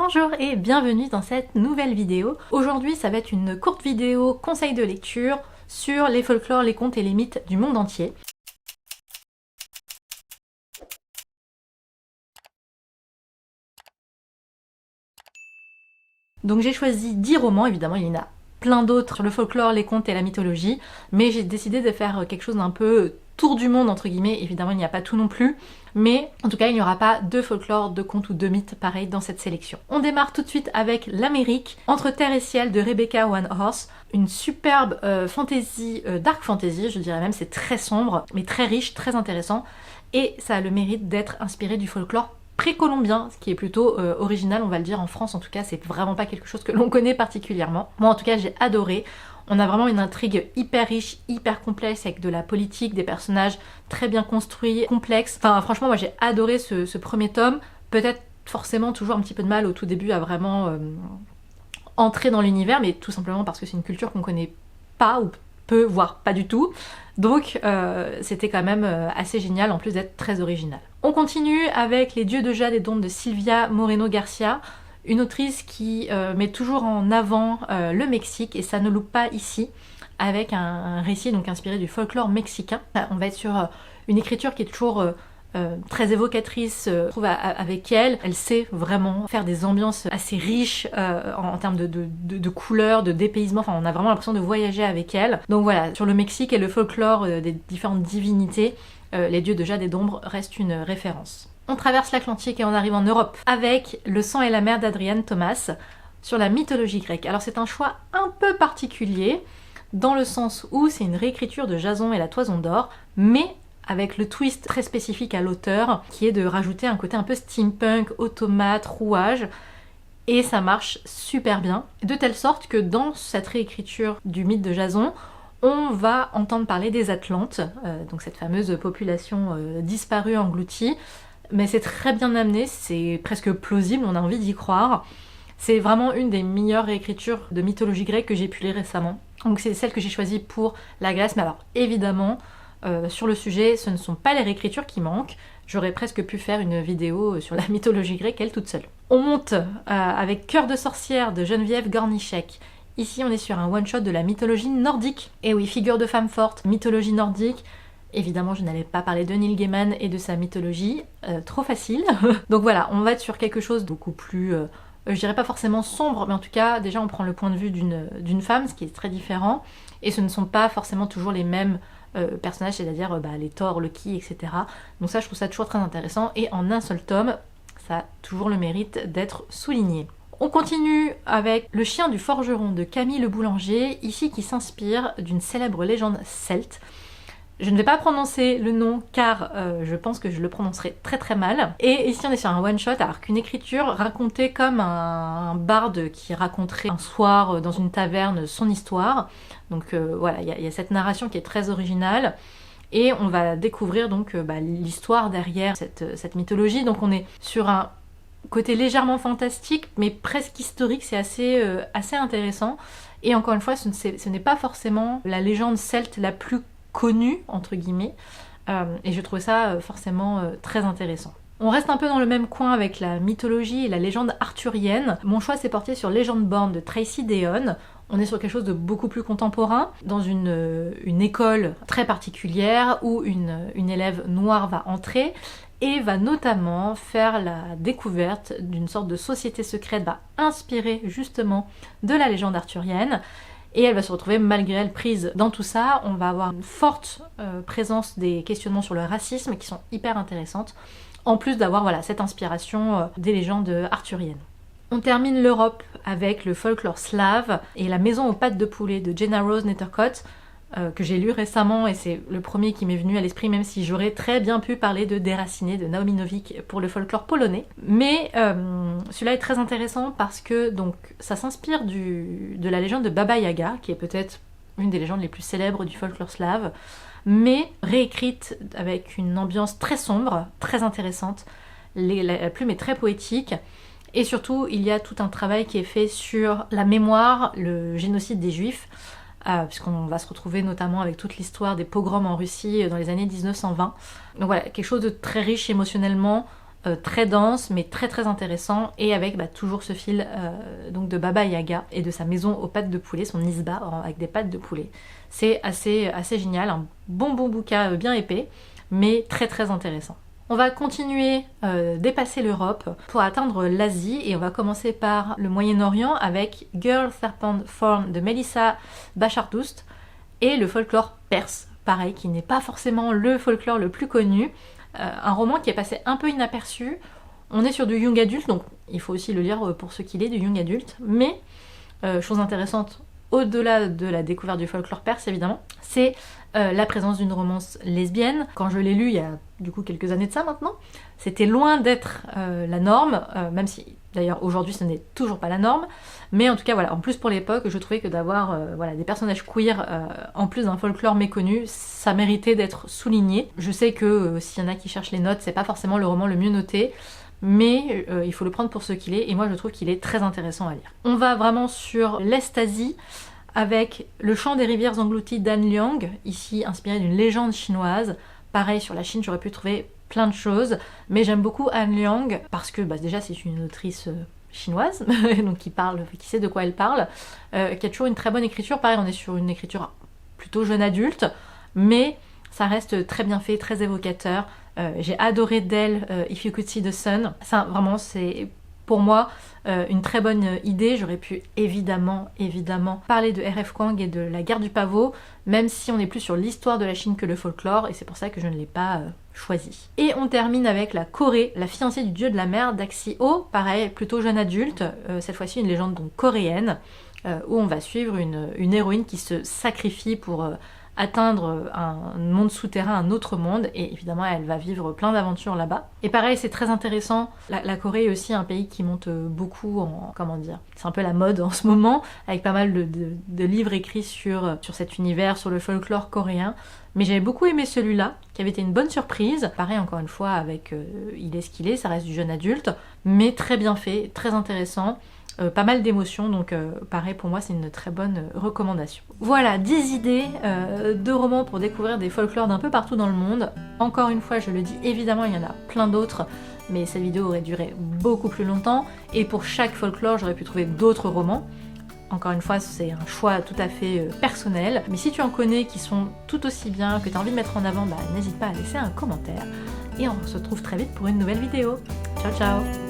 Bonjour et bienvenue dans cette nouvelle vidéo. Aujourd'hui ça va être une courte vidéo conseil de lecture sur les folklores, les contes et les mythes du monde entier. Donc j'ai choisi 10 romans, évidemment il y en a plein d'autres sur le folklore, les contes et la mythologie, mais j'ai décidé de faire quelque chose d'un peu tour du monde entre guillemets, évidemment il n'y a pas tout non plus, mais en tout cas il n'y aura pas de folklore, de contes ou de mythes pareil dans cette sélection. On démarre tout de suite avec l'Amérique, Entre terre et ciel de Rebecca Warnhorse, une superbe fantasy, dark fantasy je dirais même, c'est très sombre, mais très riche, très intéressant, et ça a le mérite d'être inspiré du folklore précolombien, ce qui est plutôt original, on va le dire en France en tout cas, c'est vraiment pas quelque chose que l'on connaît particulièrement. Moi en tout cas j'ai adoré, on a vraiment une intrigue hyper riche, hyper complexe, avec de la politique, des personnages très bien construits, complexes. Enfin franchement moi j'ai adoré ce premier tome, peut-être forcément toujours un petit peu de mal au tout début à vraiment entrer dans l'univers, mais tout simplement parce que c'est une culture qu'on connaît pas ou peu, voire pas du tout. Donc c'était quand même assez génial en plus d'être très original. On continue avec Les Dieux de Jade et d'Ombre de Silvia Moreno Garcia, une autrice qui met toujours en avant le Mexique et ça ne loupe pas ici, avec un récit donc inspiré du folklore mexicain. On va être sur une écriture qui est toujours très évocatrice, je trouve, avec elle. Elle sait vraiment faire des ambiances assez riches en termes de couleurs, de dépaysement. Enfin, on a vraiment l'impression de voyager avec elle. Donc voilà, sur le Mexique et le folklore des différentes divinités, Les Dieux de Jade et d'Ombre restent une référence. On traverse l'Atlantique et on arrive en Europe avec Le sang et la mer d'Adrienne Thomas sur la mythologie grecque. Alors c'est un choix un peu particulier dans le sens où c'est une réécriture de Jason et la Toison d'Or, mais avec le twist très spécifique à l'auteur qui est de rajouter un côté un peu steampunk, automate, rouage, et ça marche super bien, de telle sorte que dans cette réécriture du mythe de Jason, on va entendre parler des Atlantes, donc cette fameuse population disparue, engloutie, mais c'est très bien amené, c'est presque plausible, on a envie d'y croire. C'est vraiment une des meilleures réécritures de mythologie grecque que j'ai pu lire récemment. Donc c'est celle que j'ai choisie pour la Grèce, mais alors évidemment, sur le sujet, ce ne sont pas les réécritures qui manquent. J'aurais presque pu faire une vidéo sur la mythologie grecque, elle toute seule. On monte avec Cœur de sorcière de Geneviève Gornichek. Ici, on est sur un one-shot de la mythologie nordique. Et oui, figure de femme forte, mythologie nordique. Évidemment, je n'allais pas parler de Neil Gaiman et de sa mythologie, trop facile. Donc voilà, on va être sur quelque chose de beaucoup plus, je dirais pas forcément sombre, mais en tout cas, déjà on prend le point de vue d'une femme, ce qui est très différent. Et ce ne sont pas forcément toujours les mêmes personnages, c'est-à-dire les Thor, Loki, etc. Donc ça, je trouve ça toujours très intéressant. Et en un seul tome, ça a toujours le mérite d'être souligné. On continue avec Le chien du forgeron de Camille Le Boulanger, ici qui s'inspire d'une célèbre légende celte. Je ne vais pas prononcer le nom car je pense que je le prononcerai très très mal. Et ici on est sur un one shot, alors qu'une écriture racontée comme un barde qui raconterait un soir dans une taverne son histoire. Donc voilà, il y a cette narration qui est très originale. Et on va découvrir donc l'histoire derrière cette mythologie. Donc on est sur un côté légèrement fantastique mais presque historique, c'est assez intéressant. Et encore une fois, ce n'est pas forcément la légende celte la plus connue, entre guillemets, et je trouvais ça forcément très intéressant. On reste un peu dans le même coin avec la mythologie et la légende arthurienne. Mon choix s'est porté sur Legendborn de Tracy Deonn. On est sur quelque chose de beaucoup plus contemporain, dans une école très particulière où une élève noire va entrer et va notamment faire la découverte d'une sorte de société secrète, va inspirer justement de la légende arthurienne. Et elle va se retrouver malgré elle prise dans tout ça. On va avoir une forte présence des questionnements sur le racisme qui sont hyper intéressantes, en plus d'avoir cette inspiration des légendes arthuriennes. On termine l'Europe avec le folklore slave et La maison aux pattes de poulet de Jenna Rose Nettercott, que j'ai lu récemment et c'est le premier qui m'est venu à l'esprit, même si j'aurais très bien pu parler de Déraciné de Naomi Novik pour le folklore polonais. Mais celui-là est très intéressant parce que donc ça s'inspire de la légende de Baba Yaga, qui est peut-être une des légendes les plus célèbres du folklore slave, mais réécrite avec une ambiance très sombre, très intéressante. La plume est très poétique. Et surtout, il y a tout un travail qui est fait sur la mémoire, le génocide des Juifs, puisqu'on va se retrouver notamment avec toute l'histoire des pogroms en Russie dans les années 1920. Donc voilà, quelque chose de très riche émotionnellement, très dense mais très très intéressant, et avec toujours ce fil donc de Baba Yaga et de sa maison aux pattes de poulet, son isba avec des pattes de poulet. C'est assez génial, un bon bouquin bien épais mais très très intéressant. On va continuer dépasser l'Europe pour atteindre l'Asie, et on va commencer par le Moyen-Orient avec Girl Serpent Form de Melissa Bachardoust et le folklore perse, pareil, qui n'est pas forcément le folklore le plus connu. Un roman qui est passé un peu inaperçu. On est sur du young adulte, donc il faut aussi le lire pour ce qu'il est, du young adulte. Mais, chose intéressante, au-delà de la découverte du folklore perse évidemment, c'est la présence d'une romance lesbienne. Quand je l'ai lu il y a du coup quelques années de ça maintenant, c'était loin d'être la norme, même si d'ailleurs aujourd'hui ce n'est toujours pas la norme. Mais en tout cas voilà, en plus pour l'époque, je trouvais que d'avoir des personnages queer en plus d'un folklore méconnu, ça méritait d'être souligné. Je sais que s'il y en a qui cherchent les notes, c'est pas forcément le roman le mieux noté, mais il faut le prendre pour ce qu'il est, et moi je trouve qu'il est très intéressant à lire. On va vraiment sur l'Est-Asie avec Le chant des rivières englouties d'An Liang, ici inspiré d'une légende chinoise. Pareil, sur la Chine, j'aurais pu trouver plein de choses, mais j'aime beaucoup An Liang parce que déjà c'est une autrice chinoise, donc qui sait de quoi elle parle, qui a toujours une très bonne écriture. Pareil, on est sur une écriture plutôt jeune adulte, mais ça reste très bien fait, très évocateur. J'ai adoré d'elle If You Could See the Sun. Ça, vraiment, c'est pour moi une très bonne idée. J'aurais pu évidemment parler de R.F. Kuang et de la guerre du pavot, même si on est plus sur l'histoire de la Chine que le folklore, et c'est pour ça que je ne l'ai pas choisi. Et on termine avec la Corée, la fiancée du dieu de la mer d'Axi Oh, pareil, plutôt jeune adulte, cette fois-ci une légende donc coréenne, où on va suivre une héroïne qui se sacrifie pour atteindre un monde souterrain, un autre monde, et évidemment elle va vivre plein d'aventures là-bas. Et pareil, c'est très intéressant, la Corée est aussi un pays qui monte beaucoup en, comment dire, c'est un peu la mode en ce moment, avec pas mal de livres écrits sur cet univers, sur le folklore coréen. Mais j'avais beaucoup aimé celui-là, qui avait été une bonne surprise. Pareil, encore une fois, avec il est ce qu'il est, ça reste du jeune adulte, mais très bien fait, très intéressant. Pas mal d'émotions, donc pareil, pour moi c'est une très bonne recommandation. Voilà, 10 idées de romans pour découvrir des folklores d'un peu partout dans le monde. Encore une fois, je le dis, évidemment il y en a plein d'autres, mais cette vidéo aurait duré beaucoup plus longtemps, et pour chaque folklore j'aurais pu trouver d'autres romans. Encore une fois, c'est un choix tout à fait personnel, mais si tu en connais qui sont tout aussi bien, que tu as envie de mettre en avant, n'hésite pas à laisser un commentaire, et on se retrouve très vite pour une nouvelle vidéo. Ciao ciao.